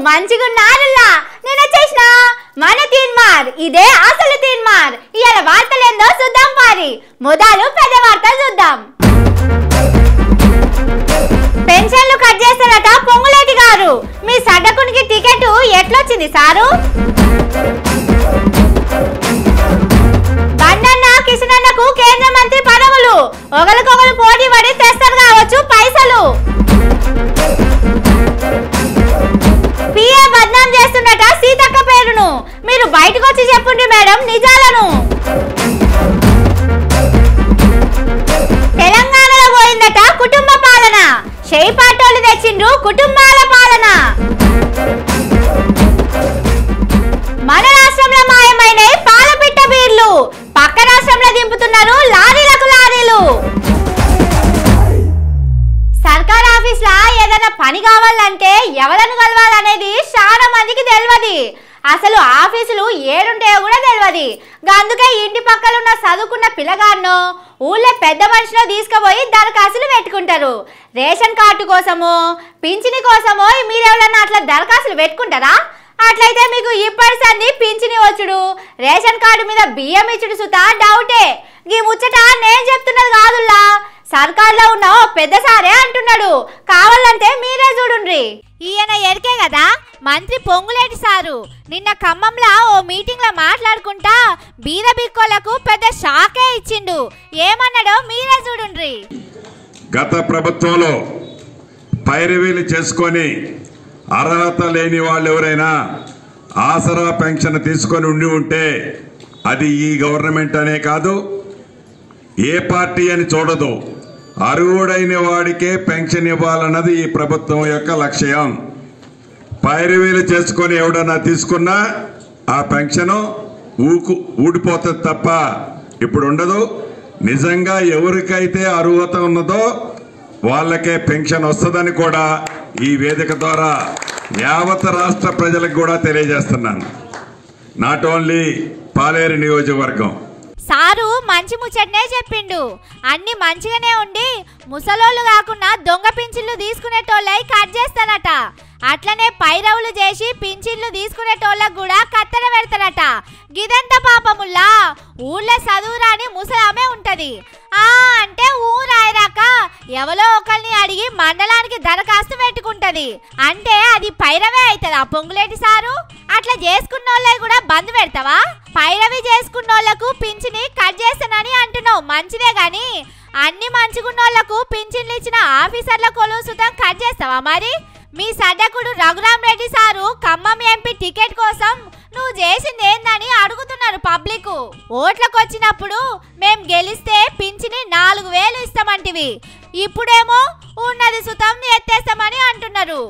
మంచిగున్నారులా నేను వచ్చేసిన మన తీన్మార్ ఇదే అసలు తీన్మార్ ఇయాల వార్తలేందో చూద్దాం పారి మొదలు పెద్ద వార్తలు చూద్దాం పెన్షన్లు కట్ చేస్తారట పొంగులేటి గారు మీ సడ్డకునికి టికెట్ ఎట్లొచ్చింది సారు బండన్న కిషనన్నకు కేంద్ర మంత్రి పదవులు ఒకరికొకరు పోటీ పడి తెస్తారు కావచ్చు పైసలు పిఏ బద్నాం చేస్తున్నట సీతక్క పేరును మీరు బయటకు వచ్చి చెప్పండి మేడం నిజాలను తెలంగాణలో పోయిందట కుటుంబ పాలన షేయి పాటోలు తెచ్చిండ్రు కుటుంబాల పాలన మన రాష్ట్రంలో మాయమైన పాలపిట్ట బీర్లు పక్క రాష్ట్రంలో దింపుతున్నారు లారీలకు లారీలు సర్కార్ ఆఫీస్ లా ఏదైనా పని కావాలంటే ఎవరిని కలవాలనేది చాలా మందికి తెలియదు అసలు ఆఫీసులు ఏడుంటాయో కూడా తెలియదు అందుకే ఇంటి పక్కన ఉన్న చదువుకున్న పిల్లగాన్నో ఊళ్ళో పెద్ద మనిషిలో తీసుకుపోయి దరఖాస్తులు పెట్టుకుంటారు రేషన్ కార్డు కోసమో పింఛని కోసమో మీరు ఎవరన్నా అట్లా దరఖాస్తులు పెట్టుకుంటారా అట్లయితే మీకు ఇప్పటి సంది పింఛని వచ్చుడు రేషన్ కార్డు మీద బియ్యం ఇచ్చుడు సుతా డౌటే ఈ ముచ్చట నేను చెప్తున్నది కాదుల్లా సర్కార్లో ఉన్న పెద్ద సారే అంటున్నాడు కావాలంటే మీరే చూడుండ్రి ఈయన ఎరికే కదా మంత్రి పొంగులేటి సారు నిన్న ఖమ్మంలో ఓ మీటింగ్ లో మాట్లాడుకుంటా బీద బిక్కోలకు పెద్ద షాకే ఇచ్చిండు ఏమన్నాడో మీరే చూడుండ్రి గత ప్రభుత్వంలో పైరవీలు చేసుకొని అర్హత లేని వాళ్ళు ఎవరైనా ఆసరా పెన్షన్ తీసుకొని ఉంటే అది ఈ గవర్నమెంట్ అనే కాదు ఏ పార్టీ అని చూడదు అర్హుడైన వాడికే పెన్షన్ ఇవ్వాలన్నది ఈ ప్రభుత్వం యొక్క లక్ష్యం పైరవీలు చేసుకొని ఎవడన్నా తీసుకున్నా ఆ పెన్షన్ ఊడిపోతుంది తప్ప ఇప్పుడు ఉండదు నిజంగా ఎవరికైతే అర్హత ఉన్నదో వాళ్ళకే పెన్షన్ వస్తుందని కూడా ఈ వేదిక ద్వారా యావత్ రాష్ట్ర ప్రజలకు కూడా తెలియజేస్తున్నాను నాట్ ఓన్లీ పాలేరు నియోజకవర్గం సారు మంచి ముచ్చటనే చెప్పిండు అన్ని మంచిగానే ఉండి ముసలోళ్ళు కాకుండా దొంగ పింఛన్లు తీసుకునేటోళ్ళై కట్ చేస్తారట అట్లనే పైరవులు చేసి పింఛన్లు తీసుకునేటోళ్ళకు కూడా కత్తెర పెడతారట గిదంత పాపముల్లా ఊళ్ళో చదువురాని ముసలామే ఉంటది అంటే ఊరాయరాక ఎవరో ఒకరిని అడిగి మండలానికి దరఖాస్తు పెట్టుకుంటది అంటే అది పైరవే అవుతుందా పొంగులేటి సారు అట్లా చేసుకున్నోళ్ళే కూడా బంద్ పెడతావా పైరవి చేసుకున్నోళ్లకు పింఛని కట్ చేస్తానని అంటున్నావు మంచిదే గాని అన్ని మంచిగున్నోళ్లకు పింఛన్లు ఇచ్చిన ఆఫీసర్ల కొలువు సుతం కట్ చేస్తావా మరి మీ సడ్డకుడు Raghuram Reddy sir Khammam MP ticket కోసం నువ్వు చేసింది ఏందని అడుగుతున్నారు పబ్లిక్ ఓట్లకు వచ్చినప్పుడు మేం గెలిస్తే పింఛని 4000 ఇస్తామంటివి ఇప్పుడేమో ఉన్నది సుతం ఎత్తేస్తామని అంటున్నారు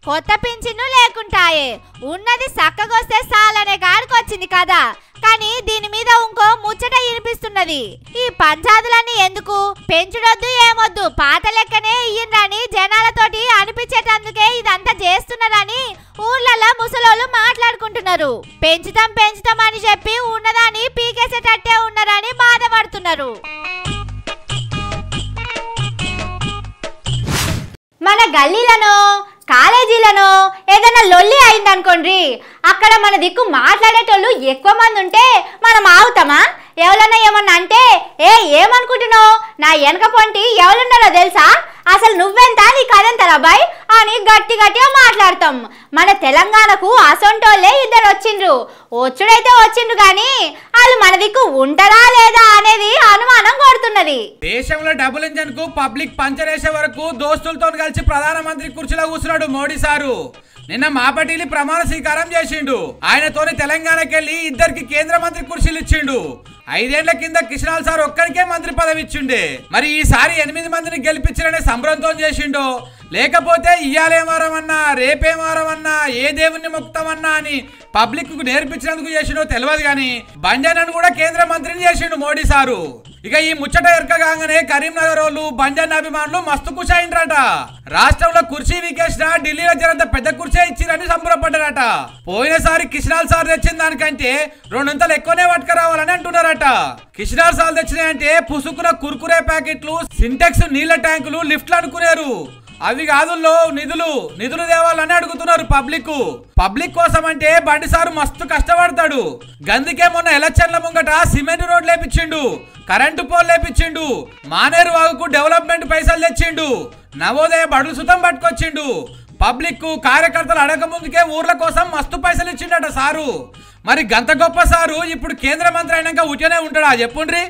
కొత్త పింఛను లేకుంటాయే ఉన్నది సక్కగొస్తే సాలనే కాడికి వచ్చింది కదా కానీ దీని మీద ఇంకో ముచ్చట ఇనిపిస్తున్నది ఈ పంచాదులన్నీ ఎందుకు పెంచుడొద్దు ఏమొద్దు పాత లెక్కనే ఇయ్యండి జనాలతోటి అనిపించేటందుకే ఇదంతా చేస్తున్నారని ఊర్లలో ముసలోళ్ళు మాట్లాడుకుంటున్నారు పెంచుతాం అని చెప్పి ఉన్నదాన్ని పీకేసేటట్టే ఉన్నారని బాధపడుతున్నారు మన గల్లీలను కాలేజీలను ఏదైనా లొల్లి అయిందనుకోండి అక్కడ మన దిక్కు మాట్లాడేటోళ్ళు ఎక్కువ మంది ఉంటే మనం ఆగుతామా ఎవరన్నా ఏమన్నా అంటే ఏమనుకుంటున్నావు నా వెనక పొంటి ఎవరున్నారో తెలుసా అసలు నువ్వెంత నీకు అదంతరా బాయ్ అని గట్టిగా మాట్లాడతాం మన తెలంగాణకు అసొంటోళ్ళే ఇద్దరు వచ్చిండ్రు వచ్చుడైతే వచ్చిండ్రు కానీ వాళ్ళు మన దిక్కు ఉంటారా లేదా అనేది అనుమానం కొడుతున్నది దేశంలో డబుల్ ఇంజన్ కు పబ్లిక్ పంచర్ వేసే వరకు దోస్తులతో కలిసి ప్రధానమంత్రి కుర్చీలో కూర్చున్నాడు మోడీ సారు నిన్న మాపటిలి ప్రమాణ స్వీకారం చేసిండు ఆయనతోని తెలంగాణకెళ్ళి ఇద్దరికి కేంద్ర మంత్రి కుర్చీలు ఇచ్చిండు 5 ఏళ్ల కింద కిషనాల్ సార్ ఒక్కరికే మంత్రి పదవి ఇచ్చిండే మరి ఈసారి 8 మందిని గెలిపించారనే సంబరంతో చేసిండు లేకపోతే ఇయ్యాలేం వారమన్నా రేపేం వారమన్నా ఏ దేవుణ్ణి మొక్కుతామన్నా అని పబ్లిక్ కు నేర్పించినందుకు చేసిండో తెలియదు గాని బంజన్నను కూడా కేంద్ర మంత్రిని చేసిండు మోడీ సారు ఇక ఈ ముచ్చట ఎరకగానే కరీంనగర్ వాళ్ళు బంజన్న అభిమానులు మస్తు కుషాయిండ్రట రాష్ట్రంలో కుర్చీ వీకేసిన ఢిల్లీలో జరంత పెద్ద కుర్చీ ఇచ్చిరని సంబరపడ్డారట పోయినసారి కిషనాల్ సార్ తెచ్చిన దానికంటే 200 ఎక్కువనే పట్టుకురావాలని అంటున్నారట కిషనాల్ సార్ తెచ్చినాయంటే పుసుకున్న కుర్కురే ప్యాకెట్లు సింటెక్స్ నీళ్ల ట్యాంకులు లిఫ్ట్లు అనుకునేరు అవి కాదుల్లో నిధులు తేవాలని అడుగుతున్నారు పబ్లిక్ కోసం అంటే బండి సారు మస్తు కష్టపడతాడు. గందుకే మొన్న ఎలక్షన్ల ముంగట సిమెంట్ రోడ్ లేపించిండు, కరెంటు పోల్ లేపించిండు, మానేరు వాగుకు డెవలప్మెంట్ పైసలు తెచ్చిండు, నవోదయ బడులు సుతం పట్టుకొచ్చిండు. పబ్లిక్ కార్యకర్తలు అడగ ముందుకే ఊర్ల కోసం మస్తు పైసలు ఇచ్చిండట సారు. మరి గంత గొప్ప సారు ఇప్పుడు కేంద్ర మంత్రి అయినాక ఉట్టినే ఉంటాడా చెప్పుండ్రి?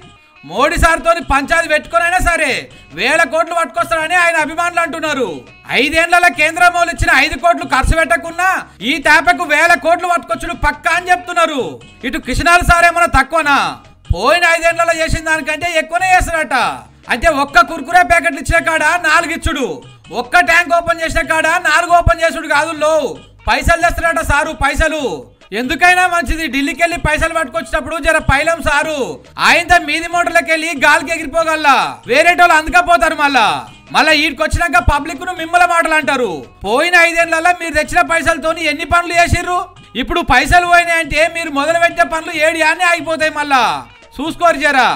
మోడీ సార్తో పంచాయతీ పెట్టుకునైనా సరే 1000 కోట్లు పట్టుకొస్తారని ఆయన అభిమానులు అంటున్నారు. 5 ఏళ్ల కేంద్రం వాళ్ళు ఇచ్చిన 5 కోట్లు ఖర్చు పెట్టకున్నా ఈ తాపకు 1000 కోట్లు పట్టుకొచ్చుడు పక్కా అని చెప్తున్నారు. ఇటు కిషనాల్ సార్ ఏమన్నా తక్కువనా? పోయిన 5 ఏళ్లలో చేసిన దానికంటే ఎక్కువనే చేస్తారట. అంటే ఒక్క కుర్కురే ప్యాకెట్లు ఇచ్చిన కాడ 4 ఇచ్చుడు, ఒక్క ట్యాంక్ ఓపెన్ చేసిన కాడ 4 ఓపెన్ చేసుడు కాదు, పైసలు తెస్తారట సారు. పైసలు ఎందుకైనా మంచిది ఢిల్లీకి వెళ్ళి పైసలు పట్టుకొచ్చినప్పుడు జర పైలం సారు ఆయన మీది మోటార్లకి వెళ్ళి గాలికి ఎగిరిపోగల్లా, వేరేటోళ్ళు అందుకపోతారు. మళ్ళా వీటికి వచ్చినాక పబ్లిక్ ను మిమ్మల మాటలు అంటారు. పోయిన 5 ఏళ్లలో మీరు తెచ్చిన పైసలతో ఎన్ని పనులు చేసిర్రు? ఇప్పుడు పైసలు పోయినాయంటే మీరు మొదలు పెట్టే పనులు 7 అని ఆగిపోతాయి. మళ్ళా చూసుకోరు జరా.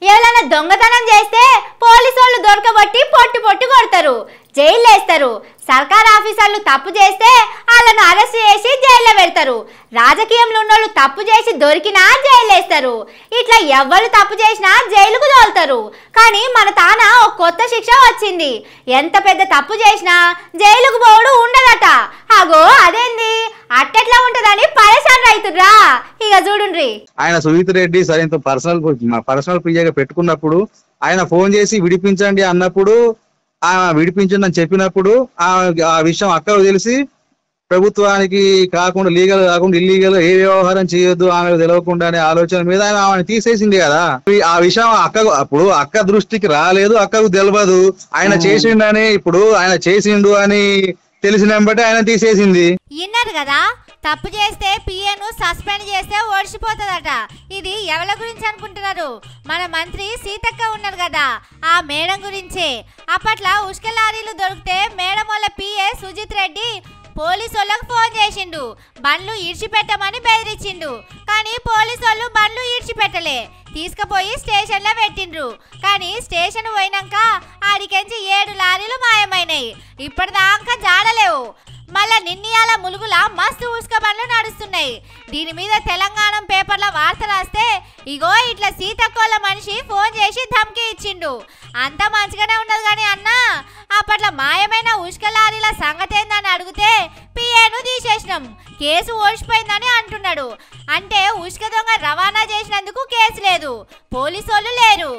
ఎవరైనా దొంగతనం చేస్తే పోలీసు వాళ్ళు దొరకబట్టి పొట్టు కొడతారు, జైలు వేస్తారు. సర్కార్ ఆఫీసర్లు తప్పు చేస్తే వాళ్ళను అరెస్ట్ చేసి జైల్లో పెడతారు. రాజకీయంలో ఉన్నోళ్ళు తప్పు చేసి దొరికినా జైలు వేస్తారు. ఇట్లా ఎవరు తప్పు చేసినా జైలుకు తోలుతారు. కానీ మన తాన ఒక కొత్త శిక్ష వచ్చింది. ఎంత పెద్ద తప్పు చేసినా జైలుకు పోవడం ఉండదట. అగో అదేంది అట్టెట్లా ఉంటదని పరేషాన్ రైతురా. ఇక చూడుండ్రి. ఆయన సునీత్ రెడ్డి సరే పర్సనల్ పిఏగా పెట్టుకున్నప్పుడు ఆయన ఫోన్ చేసి విడిపించండి అన్నప్పుడు విడిపించండి చెప్పినప్పుడు ఆ విషయం అక్కకు తెలిసి ప్రభుత్వానికి కాకుండా లీగల్ కాకుండా ఇల్లీగల్ ఏ వ్యవహారం చేయొద్దు ఆమెకు తెలియకుండా అనే ఆలోచన మీద ఆమె తీసేసింది కదా. ఆ విషయం అక్క దృష్టికి రాలేదు, అక్కకు తెలియదు. ఆయన చేసిండని ఇప్పుడు ఆయన చేసిండు అని తెలిసిన బట్టి ఆయన తీసేసింది. విన్నారు కదా, తప్పు చేస్తే పిఏను సస్పెండ్ చేస్తే ఓడిచిపోతుందట. ఇది ఎవరి గురించి అనుకుంటున్నారు? మన మంత్రి సీతక్క ఉన్నారు కదా, ఆ మేడం గురించే. అప్పట్లో ఉష్క లారీలు దొరికితే మేడం వాళ్ళ పిఏ సుజిత్ రెడ్డి పోలీసు వాళ్ళకు ఫోన్ చేసిండు, బండ్లు ఈడ్చిపెట్టమని బెదిరించిండు. కానీ పోలీసు వాళ్ళు బండ్లు ఈడ్చిపెట్టలే, తీసుకుపోయి స్టేషన్లో పెట్టిండ్రు. కానీ స్టేషన్ పోయినాక ఆడికెంచి 7 లారీలు మాయమైనాయి, ఇప్పటిదాకా జాడలేవు. మళ్ళా నిన్నయాల ములుగుల మస్తు ఉసుక బండ్లు నడుస్తున్నాయి. దీని మీద తెలంగాణ పేపర్ల వార్త రాస్తే ఇగో ఇట్లా సీతక్కోళ్ళ మనిషి ఫోన్ చేసి ధమ్కి ఇచ్చిండు. అంతా మంచిగానే ఉన్నది కానీ అన్న అప్పట్లో మాయమైన ఉసుక లారీల సంగతి ఏందని అడిగితే పిఏను తీసేసినాం, కేసు ఓడిపోయిందని అంటున్నాడు. అంటే ఉసుక దొంగ రవాణా చేసినందుకు కేసు లేదు, పోలీసు వాళ్ళు లేరు,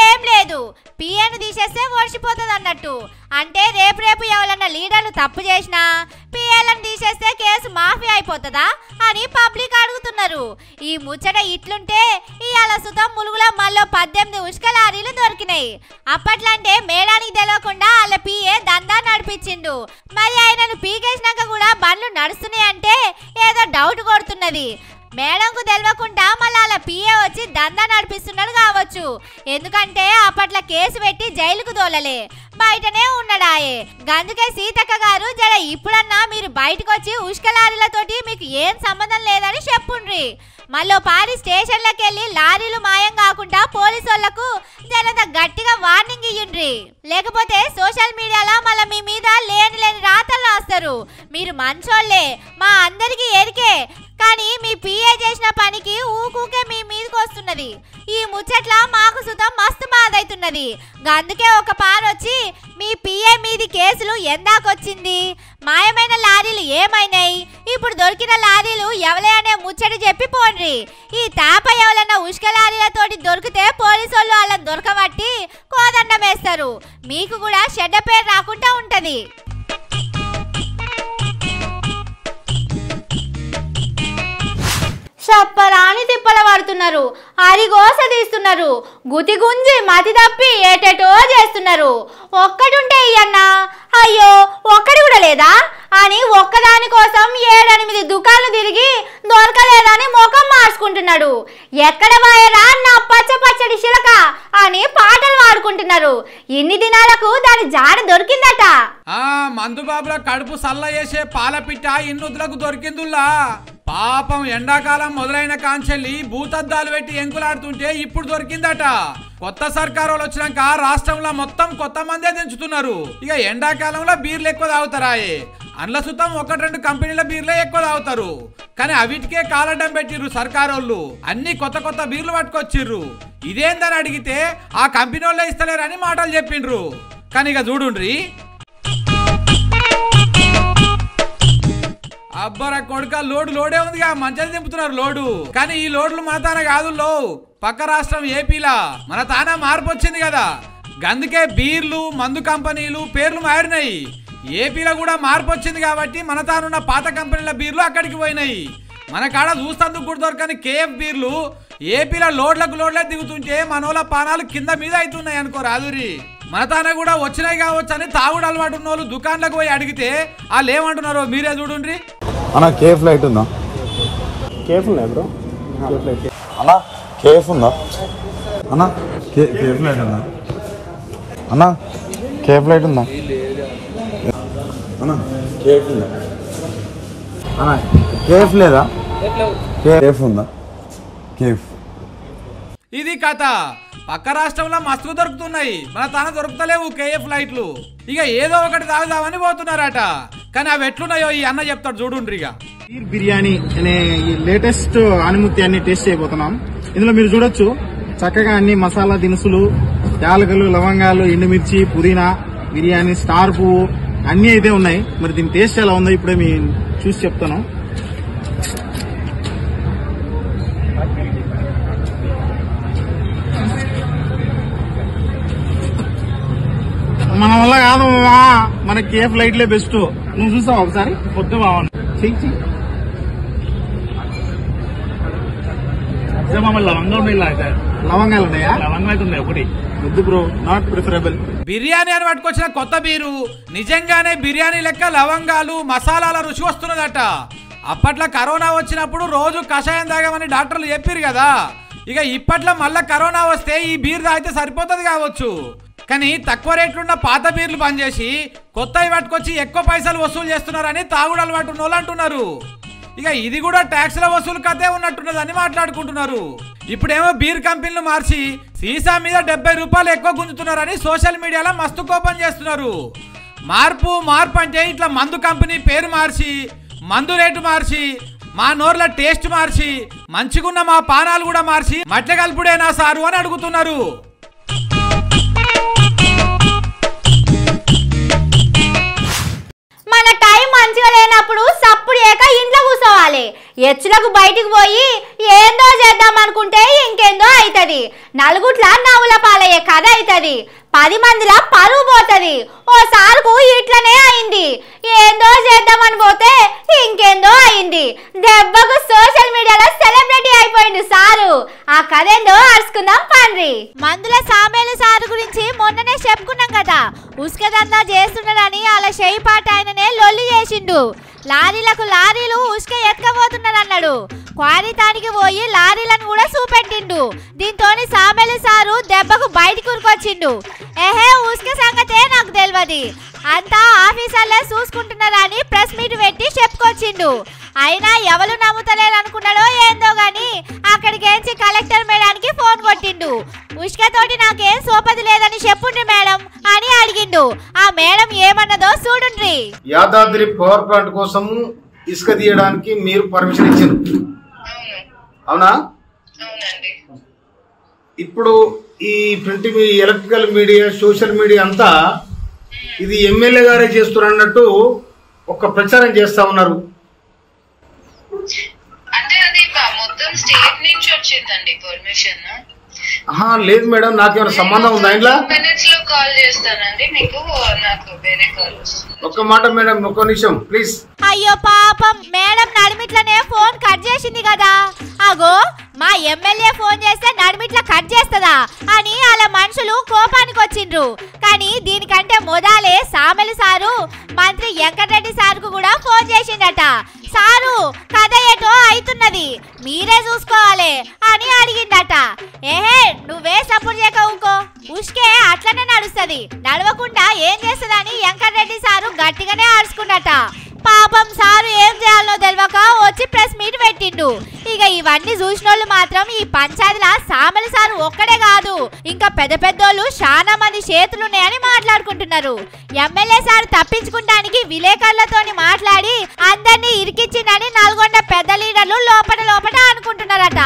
ఏం లేదు, పిఏను తీసేస్తే ఓడిపోతుంది అన్నట్టు. అంటే రేపు ఎవరన్నా లీడర్లు తప్పు చేసినా పిఏలను తీసేస్తే కేసు మాఫీ అయిపోతుందా అని పబ్లిక్ అడుగుతున్నారు. ఈ ముచ్చట ఇట్లుంటే ఇవాళ సుతం ములుగులో మళ్ళీ 18 ఉసుక లారీలు దొరికినాయి. అప్పట్లంటే మేడానికి తెలియకుండా వాళ్ళ పిఏ దందా నడిపించిండు. మరి ఆయనను పీకేసినాక కూడా బండ్లు నడుస్తున్నాయి అంటే ఏదో డౌట్ కొడుతున్నది. మేడంకు తెలియకుండా మళ్ళీ అలా పిఏ వచ్చి దందా నడిపిస్తున్నాడు కావచ్చు. ఎందుకంటే అప్పట్లో కేసు పెట్టి జైలుకు తోలలే, బయటనే ఉన్నాడాయే. గందుకే సీతక్క గారు జర ఇప్పుడన్నా మీరు బయటకు వచ్చి ఉష్క లారీలతోటి మీకు ఏం సంబంధం లేదని చెప్పుండ్రి. మళ్ళీ పారి స్టేషన్లకు వెళ్ళి లారీలు మాయం కాకుండా పోలీసు వాళ్లకు జనంత గట్టిగా వార్నింగ్ ఇయ్యుండ్రి. లేకపోతే సోషల్ మీడియాలో మళ్ళీ మీ మీద లేని రాతలు రాస్తారు. మీరు మంచోళ్లే, మా అందరికీ ఎరికే, కానీ మీ పిఏ చేసిన పనికి ఊకూకే మీ మీదకి వస్తున్నది. ఈ ముచ్చట్ల మాకు సుతం మస్తు బాధ అవుతున్నది. అందుకే ఒక పారొచ్చి మీ పిఏ మీది కేసులు ఎందాకొచ్చింది, మాయమైన లారీలు ఏమైనాయి, ఇప్పుడు దొరికిన లారీలు ఎవలే అనే ముచ్చట చెప్పి పోండ్రి. ఈ తాప ఎవలన్నా ఉష్క లారీలతోటి దొరికితే పోలీసు వాళ్ళు వాళ్ళని దొరకబట్టి కోదండం వేస్తారు. మీకు కూడా చెడ్డ పేరు రాకుండా ఉంటది. చెప్పరాని తిప్పల పడుతున్నారు, అరిగోస తీస్తున్నారు, గుతి గుంజి మతి తప్పి ఏటేటో చేస్తున్నారు. ఒక్కడుంటే ఇయ్యన్నా, అయ్యో ఒక్కడి కూడా లేదా అని ఒక్కదాని కోసం 7-8 దుకాణాలు తిరిగి దొరకలేదని ముఖం మార్చుకుంటున్నాడు. ఎక్కడ పోయారా నా పచ్చడి చిలక అని పాటలు పాడుకుంటున్నారు. ఇన్ని దినాలకు దాని జాడ దొరికిందట. మందు బాబుల కడుపు సల్ల చేసే పాలపిట్ట ఇన్నుద్దులకు దొరికిందుల్లా. పాపం ఎండాకాలం మొదలైన కాంచెల్లి భూతద్దాలు పెట్టి ఎంకులాడుతుంటే ఇప్పుడు దొరికిందట. కొత్త సర్కారు వచ్చినాక రాష్ట్రంలో మొత్తం కొత్త మందే దించుతున్నారు. ఇక ఎండాకాలంలో బీర్లు ఎక్కువ తాగుతారాయే, అందులో సుతం 1-2 కంపెనీల బీర్లే ఎక్కువ తాగుతారు. కానీ అవిటికే కాలడ్డం పెట్టిర్రు సర్కారోళ్ళు, అన్ని కొత్త కొత్త బీర్లు పట్టుకొచ్చిర్రు. ఇదేందని అడిగితే ఆ కంపెనీ వాళ్ళే ఇస్తలేరని మాటలు చెప్పిండ్రు. కానీ ఇక చూడుండ్రి, అబ్బరా కొడుక లోడే ఉందిగా, మంచిగా దింపుతున్నారు లోడు. కానీ ఈ లోడ్లు మన తాన కాదు, పక్క రాష్ట్రం ఏపీలా మన తాన మార్పు వచ్చింది కదా, గందుకే బీర్లు మందు కంపెనీలు పేర్లు మారినాయి. ఏపీలో కూడా మార్పు వచ్చింది కాబట్టి మన తానున్న పాత కంపెనీల బీర్లు అక్కడికి పోయినాయి. మన కాడ చూస్తందుకు కూడా దొరకని కేఎఫ్ బీర్లు ఏపీలో లోడ్లే దిగుతుంటే మనోళ్ళ పానాలు కింద మీద అవుతున్నాయి అనుకో రాదురి. మన తాన కూడా వచ్చినాయి కావచ్చు అని తాగుడు అలవాటు ఉన్న వాళ్ళు దుకాణాలకు పోయి అడిగితే వాళ్ళు ఏమంటున్నారో మీరే చూడండి. అన్న కేఫ్ లైట్ ఉందా? కేఫ్ ఉందా బ్రో? అన్న కేఫ్ ఉందా? అన్న కేఫ్ లైట్ ఉందా? అన్న కేఫ్ లైట్ ఉందా? అన్న కేఫ్ ఉందా? అన్న కేఫ్ లేదా? కేఫ్ ఉందా? కేఫ్. ఇది కథ. పక్క రాష్ట్రంలో మస్తు దొరుకుతున్నాయి, మన తాన దొరుకుతలేవు కేఎఫ్ లైట్లు. ఇక ఏదో ఒకటి తాగుదామని పోతున్నారట. కానీ అవి ఎట్లున్నాయో ఈ అన్న చెప్తాడు చూడుండ్రి. ఇక బిర్యానీ అనే ఈ లేటెస్ట్ ఆనిముత్యాన్ని టేస్ట్ చేయబోతున్నాం. ఇందులో మీరు చూడొచ్చు చక్కగా అన్ని మసాలా దినుసులు, యాలకులు, లవంగాలు, ఎండుమిర్చి, పుదీనా, బిర్యానీ స్టార్ పువ్వు అన్ని అయితే ఉన్నాయి. మరి దీని టేస్ట్ ఎలా ఉందో ఇప్పుడే మేము చూసి చెప్తాను. మన వల్ల కాదు, మన కేఫ్ లైట్లే బెస్ట్. నువ్వు చూసావు ఒకసారి పొద్దు బాగుంది. లవంగాలు ఉన్నాయా? లవంగాలు ఉన్నాయి ఒకటి. వద్దు బ్రో, నాట్ ప్రిఫరబుల్. బిర్యానీ అని పట్టుకొచ్చిన కొత్త బీరు నిజంగానే బిర్యానీ లెక్క లవంగాలు మసాలాల రుచి వస్తున్నదట. అప్పట్లో కరోనా వచ్చినప్పుడు రోజు కషాయం తాగమని డాక్టర్లు చెప్పారు కదా. ఇక ఇప్పట్లో మళ్ళా కరోనా వస్తే ఈ బీర్ తాగితే సరిపోతుంది కావచ్చు. కానీ తక్కువ రేట్లున్న పాత బీర్లు బంద్ చేసి కొత్తవి పట్టుకొచ్చి ఎక్కువ పైసలు వసూలు చేస్తున్నారని తాగుడు అలవాటు ఉన్న వాళ్ళు అంటున్నారు. ఇక ఇది కూడా ట్యాక్స్ల వసూలు కథే ఉన్నట్టున్నదని మాట్లాడుకుంటున్నారు. ఇప్పుడేమో బీర్ కంపెనీలు మార్చి సీసా మీద 70 రూపాయలు ఎక్కువ గుంజుతున్నారని సోషల్ మీడియాలో మస్తు కోపం చేస్తున్నారు. మార్పు అంటే ఇట్లా మందు కంపెనీ పేరు మార్చి, మందు రేటు మార్చి, మా నోర్ల టేస్ట్ మార్చి, మంచిగున్న మా పానాలు కూడా మార్చి మట్ల కలుపుడేనా సారు అని అడుగుతున్నారు. మన టైం మంచిగా లేనప్పుడు సప్పుడు ఏక ఇంట్లో కూర్చోవాలి. ఎచ్చులకు బయటికి పోయి ఏందో చేద్దాం అనుకుంటే ఇంకేందో అవుతుంది. నలుగుట్ల నవ్వుల పాలయ్యే కథ అవుతుంది. 10 మందిలా పరువు పోతుంది. ఓసారుకు ఇట్లనే అయింది. ఏందో చేద్దామని పోతే ఇంకేందో అయింది. దెబ్బకు సోషల్ మీడియాలో సెలబ్రిటీ అయిపోయింది సారు. ఆ కథ ఏందో అరుచుకుందాం పండ్రి. మందుల సామేలు సారు గురించి మొన్ననే చెప్పుకున్నాం కదా. ఉసుక దందా చేస్తున్నాడని అలా చేయి పాట ఆయననే లొల్లి చేసిండు. లారీలకు లారీలు ఉసుక ఎత్తుకపోతున్నారన్నాడు. క్వారీతానికి పోయి లారీలను కూడా చూపెట్టిండు. దీంతో సామేలు సారు దెబ్బకు బయటికి ఉరికొచ్చిండు. ఉసుక సంగతే నాకు తెలియదు, అంతా ఆఫీసర్లే చూసుకుంటున్నారని ప్రెస్ మీట్ పెట్టి చెప్పుకొచ్చిండు. అయినా ఎవరు నమ్ముతలేరు అనుకున్నాడో ఏందో గాని అక్కడికేంచి కలెక్టర్ మేడానికి ఫోన్ కొట్టిండు. ఉసుకతోటి నాకేం సోపది లేదని చెప్పుండ్రి మేడం అని అడిగిండు. ఆ మేడం ఏమన్నదో చూడుండ్రి. యాదాద్రి పవర్ ప్లాంట్ కోసం ఇసుక తీయడానికి మీరు పర్మిషన్ ఇచ్చారు, అవునా? ఇప్పుడు ఈ printing, electrical media, social media అంతా ఇది ఎమ్మెల్యే గారే చేస్తున్నట్టు ఒక ప్రచారం చేస్తా ఉన్నారు. అంటే అది మొత్తం స్టేట్ నుంచి వచ్చిందండి పర్మిషన్. లేదు మేడం, నాకేమైనా సంబంధం ఉందా? ఇంట్లో మినిట్స్ లో కాల్ చేస్తానండి మీకు. నాకు వేరే కాల్ వస్తుంది. ఒక్క మాట మేడం, ఒక్క నిమిషం ప్లీజ్. అయ్యో పాపం, మేడం నడిమిట్లనే ఫోన్ కట్ చేసింది కదా. అగో మా ఎమ్మెల్యే ఫోన్ చేస్తే నడిమిట్ల కట్ చేస్తుందా అని అలా మనుషులు కోపానికి వచ్చిండ్రు. కానీ దీనికంటే మొదలే సామెలు సారు మంత్రి వెంకటరెడ్డి సార్కు కూడా ఫోన్ చేసిండట. సారు కథ ఏటో అవుతున్నది, మీరే చూసుకోవాలి అని అడిగిందట. నువ్వే సపోర్ట్ చేయక ఊకో, ఉష్కే అట్లనే నడుస్తుంది, నడవకుండా ఏం చేస్తుందని వెంకటరెడ్డి సారు గట్టిగానే అరుచుకున్నట. పాపం సారు ఏం చేయాలో తెలియక వచ్చి ప్రెస్ మీట్ పెట్టిండు. ఇక ఇవన్నీ చూసినోళ్ళు మాత్రం ఈ పంచాయతీలా సామల సారు ఒక్కడే కాదు, ఇంకా పెద్ద పెద్దోళ్ళు చాలా మంది చేతులున్నాయని మాట్లాడుకుంటున్నారు. ఎమ్మెల్యే సార్ తప్పించుకుంటానికి విలేకరులతోని మాట్లాడి అందరినీ ఇరికిచ్చిందని నల్గొండ పెద్ద లీడర్లు లోపల లోపల అనుకుంటున్నారట.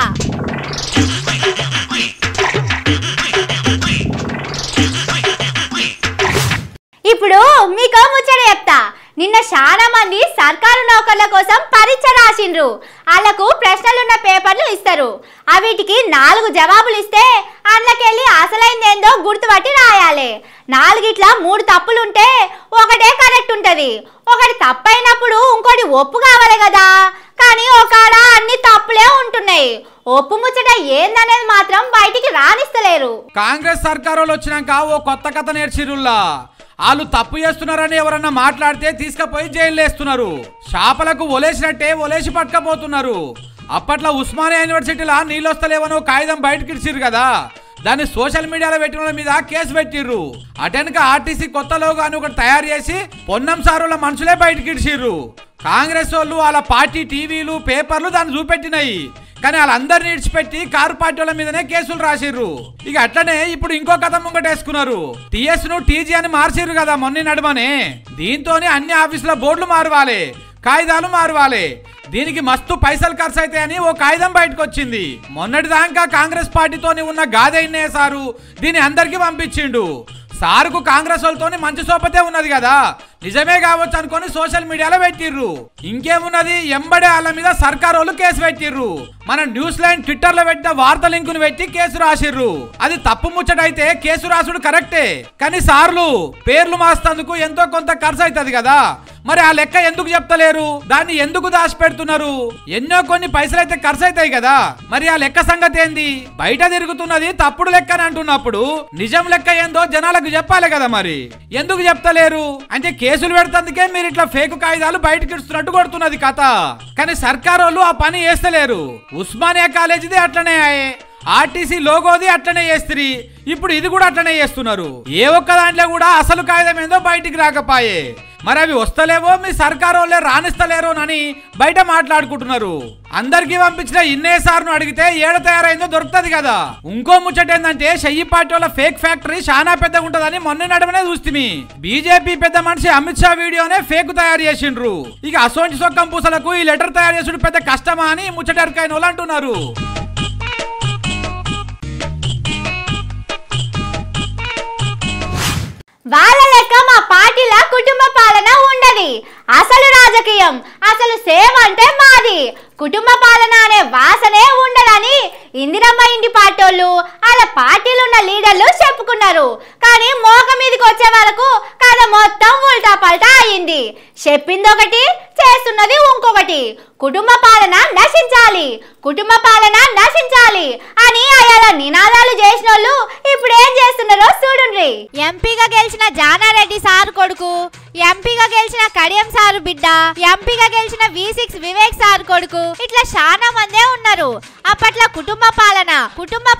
ఇప్పుడు మీకు ముచ్చట చెప్తా. నిన్న చాలా మంది సర్కారు నౌకర్ల కోసం పరీక్ష రాసిండ్రు. వాళ్ళకు ప్రశ్నలున్న పేపర్లు ఇస్తారు. అవిటికి 4 జవాబులు ఇస్తే అందులోకెళ్ళి అసలైందేందో గుర్తుపట్టి రాయాలి. 4గిట్లా 3 తప్పులుంటే ఒకటే కరెక్ట్ ఉంటది. ఒకటి తప్పైనప్పుడు ఇంకోటి ఒప్పు కావాలి కదా, కానీ ఒకడ అన్ని తప్పులే ఉంటున్నాయి. ఒప్పు ముచ్చట ఏందనేది మాత్రం బయటికి రానిస్తలేరు. కాంగ్రెస్ సర్కారు వచ్చినాక ఓ కొత్త కథ నేర్చిరుల్లా. వాళ్ళు తప్పు చేస్తున్నారని ఎవరన్నా మాట్లాడితే తీసుకుపోయి జైలు వేస్తున్నారు. చేపలకు ఒలేసినట్టే ఒలేసి పట్టుకపోతున్నారు. అప్పట్లో ఉస్మానియా యూనివర్సిటీలో నీళ్ళు వస్తలేవనో కాగితం బయటకి ఇచ్చిర్రు కదా, దాన్ని సోషల్ మీడియాలో పెట్టిన మీద కేసు పెట్టిర్రు. అటెనక ఆర్టీసీ కొత్త లోగో అని ఒకటి తయారు చేసి పొన్నం సారుల మనుషులే బయటకి ఇడిచిర్రు. కాంగ్రెస్ వాళ్ళు వాళ్ళ పార్టీ టీవీలు పేపర్లు దాన్ని చూపెట్టినాయి. కానీ వాళ్ళందరిని ఇడిచిపెట్టి కారు పార్టీ వాళ్ళ మీదనే కేసులు రాసిర్రు. ఇక అట్లనే ఇప్పుడు ఇంకో కథ ముంగటేసుకున్నారు. టీఎస్ ను టీజీ అని మార్చిర్రు కదా మొన్న నడుమనే. దీంతోనే అన్ని ఆఫీసుల బోర్డులు మారవాలి, కాగితాలు మారవాలి. దీనికి మస్తు పైసలు ఖర్చు అవుతాయని ఓ కాగితం బయటకు వచ్చింది. మొన్నటి దాకా కాంగ్రెస్ పార్టీతోని ఉన్న గాదెన్నయ్య సారు దీన్ని అందరికి పంపించిండు. సారుకు కాంగ్రెస్ వాళ్ళతోని మంచి సోపతే ఉన్నది కదా, నిజమే కావచ్చు అనుకొని సోషల్ మీడియాలో పెట్టిర్రు. ఇంకేమున్నది, ఎంబడే వాళ్ళ మీద సర్కారు వాళ్ళు కేసు పెట్టిర్రు. మన న్యూస్ లైన్ ట్విట్టర్ లో పెట్టిన వార్త లింకును పెట్టి కేసు రాసిర్రు. అది తప్పు ముచ్చటైతే కేసు రాసుడు కరెక్టే, కానీ సార్లు పేర్లు మార్చేందుకు ఎంతో కొంత ఖర్చు అవుతుంది కదా, మరి ఆ లెక్క ఎందుకు చెప్తలేరు? దాన్ని ఎందుకు దాచిపెడుతున్నారు? ఎన్నో కొన్ని పైసలు అయితే ఖర్చు అవుతాయి కదా, మరి ఆ లెక్క సంగతి ఏంది? బయట తిరుగుతున్నది తప్పుడు లెక్క అని అంటున్నప్పుడు నిజం లెక్క ఏందో జనాలకు చెప్పాలి కదా, మరి ఎందుకు చెప్తలేరు? అంటే కేసులు పెడతందుకే మీరు ఇట్లా ఫేక్ కాగితాలు బయటకి ఇస్తున్నట్టు కొడుతున్నది కథ. కానీ సర్కారు వాళ్ళు ఆ పని చేస్తలేరు. ఉస్మానియా కాలేజీది అట్లనే అయ్యే, ఆర్టీసీ లోగోది అట్లనే చేస్త్రీ, ఇప్పుడు ఇది కూడా అట్లనే చేస్తున్నారు. ఏ ఒక్క దాంట్లో కూడా అసలు కాగితం ఏందో బయటికి రాకపోయే. మరి అవి వస్తలేవో మీ సర్కారు వాళ్ళే రాణిస్తలేరోనని బయట మాట్లాడుకుంటున్నారు. అందరికి పంపించిన ఇన్నేసార్ను అడిగితే ఏడ తయారైందో దొరుకుతుంది కదా. ఇంకో ముచ్చట ఏంటంటే షయ్యి పార్టీ వాళ్ళ ఫేక్ ఫ్యాక్టరీ చాలా పెద్దగా ఉంటదని మొన్న నడవనే చూస్తుంది. బీజేపీ పెద్ద మనిషి అమిత్ షా వీడియోనే ఫేక్ తయారు చేసిండ్రు. ఇక అసోంటి సొక్కం పూసలకు ఈ లెటర్ తయారు చేసుడు పెద్ద కష్టమా అని ముచ్చటరికైన వాళ్ళు అంటున్నారు. వాళ్ళ లెక్క మా పార్టీల కుటుంబ పాలన ఉండదు. అసలు రాజకీయం, అసలు సేవ అంటే మాది. కుటుంబ పాలన అనే వాసనే ఉండదని ఇందిరమ్మ ఇంటి పార్టీలు వాళ్ళ పార్టీలు ఉన్న లీడర్లు చెప్పుకున్నారు. కానీ మోక మీదకి వచ్చే వరకు కథ మొత్తం ఉల్టా పల్టా అయింది. చెప్పింది ఒకటి, చేస్తున్నది ఇంకొకటి. కుటుంబ పాలన నశించాలి, కుటుంబ పాలన నశించాలి అని అయాల నినాదాలు చేసిన వాళ్ళు ఇప్పుడు ఏం చేస్తున్నారో చూడండి. ఎంపీగా గెలిచిన జానారెడ్డి సారు కొడుకు, ఎంపీగా గెలిచిన కడియం సారు బిడ్డ, ఎంపీగా గెలిచిన V6 వివేక్ సారు కొడుకు, ఇట్లా చాలా మందే ఉన్నారు. అప్పట్లో కుటుంబ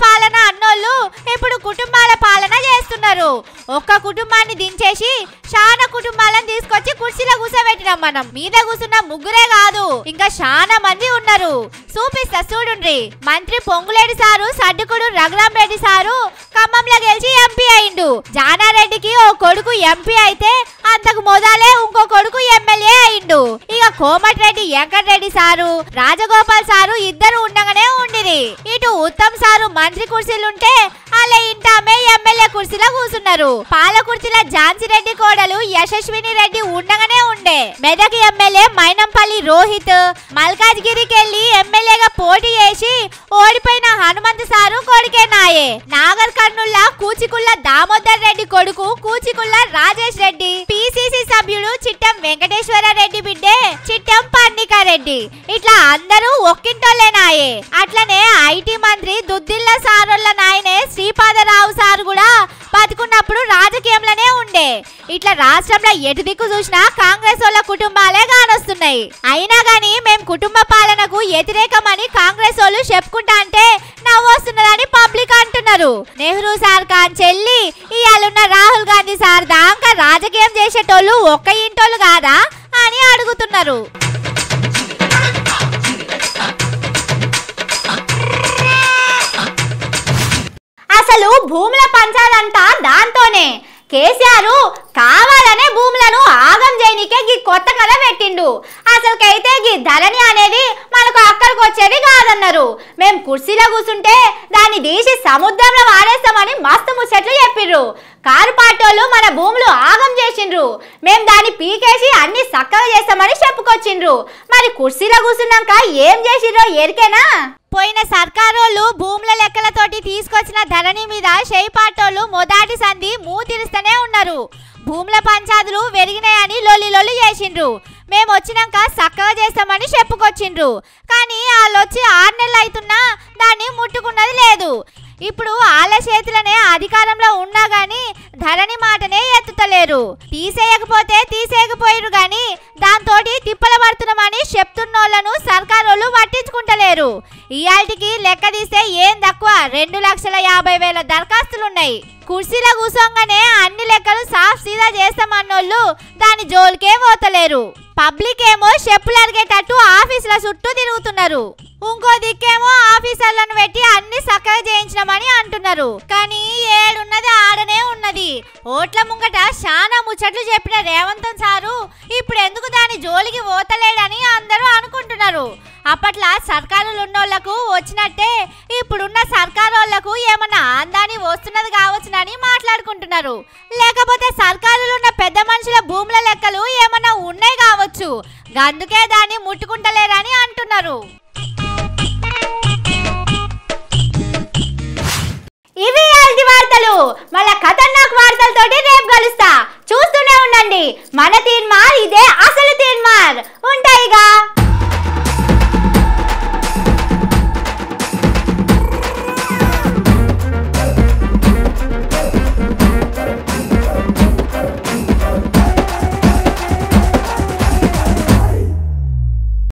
పాలన అన్నోళ్ళు ఇప్పుడు కుటుంబాల పాలన చేస్తున్నారు. ఒక్క కుటుంబాన్ని దించేసి చాలా కుటుంబాలను తీసుకొచ్చి కుర్చీలో కూర్చోబెట్టినాం. మనం మీద కూర్చున్న ముగ్గురే కాదు, ఇంకా చాలా మంది ఉన్నారు. చూపిస్తా చూడుండ్రి. మంత్రి పొంగులేడి సారు సడ్డుకుడు రఘురామ్ రెడ్డి సారు ఖమ్మంలో గెలిచి ఎంపీ అయిండు. జానారెడ్డికి ఓ కొడుకు ఎంపీ అయితే అంతకు మొదలే ఇంకో కొడుకు ఎమ్మెల్యే అయిండు. ఇక కోమటిరెడ్డి వెంకటరెడ్డి సారు, రాజగోపాల్ సారు ఇద్దరు ఉండగానే ఉండిరి. ఇటు ఉత్తమ్ సారు మంత్రి కుర్చీలుంటే అలా ఇంటామే ఎమ్మెల్యే కుర్చీలో కూర్చున్నారు. పాలకుర్చీల ఝాన్సీ రెడ్డి కోడలు యశస్విని రెడ్డి ఉండగానే ఉండే. మెదక్ ఎమ్మెల్యే మైనంపల్లి రోహిత్ మల్కాజ్గిరికి వెళ్లి ఎమ్మెల్యేగా పోటీ చేసి ఓడిపోయిన హనుమంత్ సారు కొడుకే నాయే. నాగర్ కర్నూల్ కూచికుళ్ళ దామోదర్ రెడ్డి కొడుకు కూచికుళ్ళ రాజేష్ రెడ్డి, పిసిసి సభ్యుడు చిట్టం వెంకటేశ్వర రెడ్డి బిడ్డే చిట్టం పర్ణికా రెడ్డి. ఇట్లా అందరూ ఒక్కింటోళ్ళేనాయే. అట్లనే ఐటీ మంత్రి దుద్దిల్ల సారోళ్ళ నాయనే శ్రీపాదరావు సారు కూడా బతుకున్నప్పుడు రాజకీయంలోనే ఉండే. ఇట్లా రాష్ట్రంలో ఎటు దిక్కు చూసినా కాంగ్రెస్ వాళ్ళ కుటుంబాలే కానొస్తున్నాయి. అయినా గానీ మేం కుటుంబ పాలనకు వ్యతిరేకమని కాంగ్రెస్ వాళ్ళు చెప్పుకుంటా అంటే నవ్వొస్తున్నదని పబ్లిక్ అంటున్నారు. నెహ్రూ సార్ కాన్ చెల్లి ఇయాలున్న రాహుల్ గాంధీ సార్ దాకా రాజకీయం చేసేటోళ్ళు ఒక్క ఇంటోళ్ళు కాదా అని అడుగుతున్నారు. అసలు భూముల పంచాలంతా దాంతోనే. కేసీఆర్ కావాలనే భూములను ఆగం చేయనికే గీ కొత్త కథ పెట్టిండు. అసలుకైతే గీ ధరణి అనేది మనకు అక్కడికి వచ్చేది కాదన్నారు. మేము కుర్చీలో కూర్చుంటే దాన్ని తీసి సముద్రంలో వాడేస్తామని మస్తు ముచ్చట్లు చెప్పిర్రు. కారు పాటోళ్ళు మన భూములు ఆగం చేసిండ్రు. మేము దాన్ని పీకేసి అన్ని చక్కగా చేస్తామని చెప్పుకొచ్చిండ్రు. మరి కుర్చీలో కూర్చున్నాక ఏం చేసిండ్రో ఎరికేనా? పోయిన సర్కారోళ్ళు భూముల లెక్కలతోటి తీసుకొచ్చిన ధరణి మీద షేపాటోళ్ళు మొదటి సంధి మూతిరిస్తూనే ఉన్నారు. భూముల పంచాదులు వెరిగినాయని లొల్లి చేసిండ్రు. మేము వచ్చినాక చక్కగా చేస్తామని చెప్పుకొచ్చిండ్రు. కానీ వాళ్ళొచ్చి 6 నెలలు అవుతున్నా దాన్ని ముట్టుకున్నది లేదు. ఇప్పుడు వాళ్ళ చేతులనే అధికారంలో ఉన్నా గాని ధరణి మాటనే ఎత్తుతలేరు. తీసేయకపోయారు గాని దాంతో తిప్పల పడుతున్నామని చెప్తున్నోళ్లను సర్కారోళ్ళు పట్టించుకుంటలేరు. ఇయాల్టికి లెక్క తీస్తే ఏం తక్కువ 2,50,000 దరఖాస్తులున్నాయి. కుర్చీలో కూసోంగానే అన్ని లెక్కలు సాఫ్ సీదా చేస్తామన్నోళ్ళు దాని జోలికే పోతలేరు. పబ్లిక్ ఏమో చెప్పులు అరిగేటట్టు ఆఫీసుల చుట్టూ తిరుగుతున్నారు. ఇంకో దిక్కేమో ఆఫీసర్లను పెట్టి అన్ని చక్కగా చేయించినామని అంటున్నారు. కానీ ఏడున్నది ఆడనే ఉన్నది. ఓట్ల ముంగట చాలా ముచ్చట్లు చెప్పిన రేవంత్ సారు ఇప్పుడు ఎందుకు దాని జోలికి పోతలేడని అందరూ అనుకుంటున్నారు. అప్పట్లో సర్కారులు ఉన్నోళ్లకు వచ్చినట్టే ఇప్పుడున్న సర్కారోళ్లకు ఏమన్నా ఆందాని వస్తున్నది కావచ్చునని మాట్లాడుకుంటున్నారు. లేకపోతే సర్కారులున్న పెద్ద మనుషుల భూముల లెక్కలు ఏమన్నా ఉన్నాయి కావచ్చు, అందుకే దాన్ని ముట్టుకుంటలేరని అంటున్నారు. ఇవి వార్తలు. మళ్ళా ఖతర్నాక్ వార్తలతోటి రేపు కలుస్తా. చూస్తూనే ఉండండి మన తీర్మార్. ఇదే అసలు